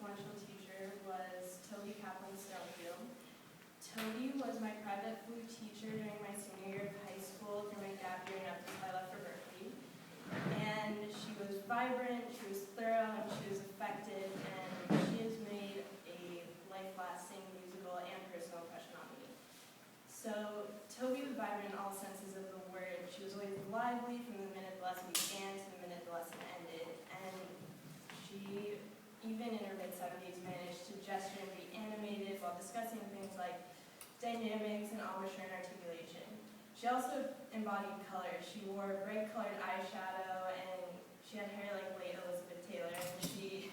influential teacher was Toby Kaplan Stonefield. Toby was my private flute teacher during my senior year of high school through my gap year and up until I left for Berkeley. And she was vibrant, she was thorough, and she was effective, and she has made a life-lasting musical and personal impression on me. So Toby was vibrant in all senses of the word. She was always lively from the minute the lesson began to the minute the lesson ended, and she, even in her mid-70s, managed to gesture and be animated while discussing things like dynamics and embouchure and articulation. She also embodied color. She wore bright-colored eyeshadow, and she had hair like late Elizabeth Taylor, and she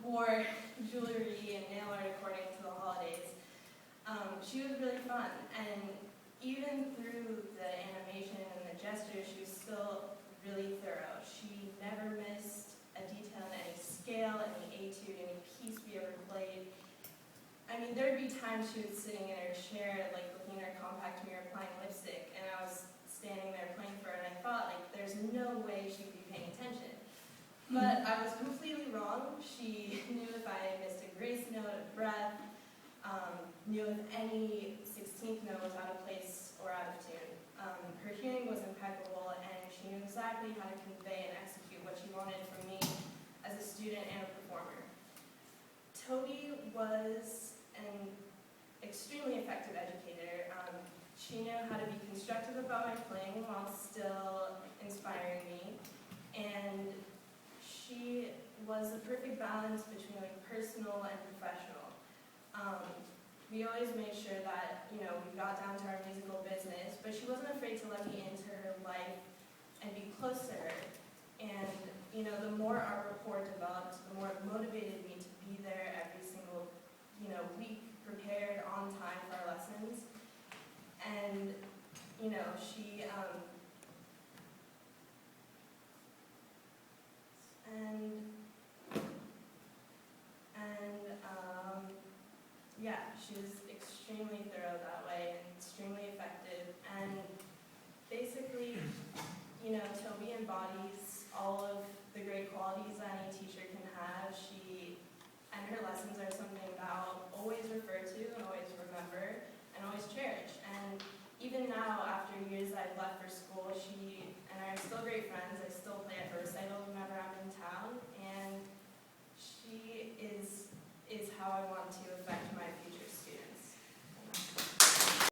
wore jewelry and nail art according to the holidays. She was really fun, and even through the animation and the gestures, she was still really thorough. She never missed a detail in any scale, any etude, any piece we ever played. I mean, there would be times she was sitting in her chair, like looking at her compact mirror, applying lipstick, and I was standing there playing for her, and I thought, like, there's no way she'd be paying attention. But I was completely wrong. She knew if I missed a grace note, a breath, knew if any 16th note was out of place or out of tune. Her hearing was impeccable, and she knew exactly how to convey and execute what she wanted from me as a student and a performer. Toby was an extremely effective educator. She knew how to be constructive about my playing while still inspiring me, and she was the perfect balance between like personal and professional. We always made sure that, we got down to our musical business, but she wasn't afraid to let me into her life and be close to her. And, the more our rapport developed, the more it motivated me to be there every single, week, prepared, on time for our lessons. And, she, she was extremely thorough that way and extremely effective. And basically, Toby embodies all of the great qualities that any teacher can have. And her lessons are something that I'll always refer to and always remember and always cherish. And even now, after years I've left for school, she and I are still great friends. I still play at her recitals whenever I'm in town, and she is how I want to affect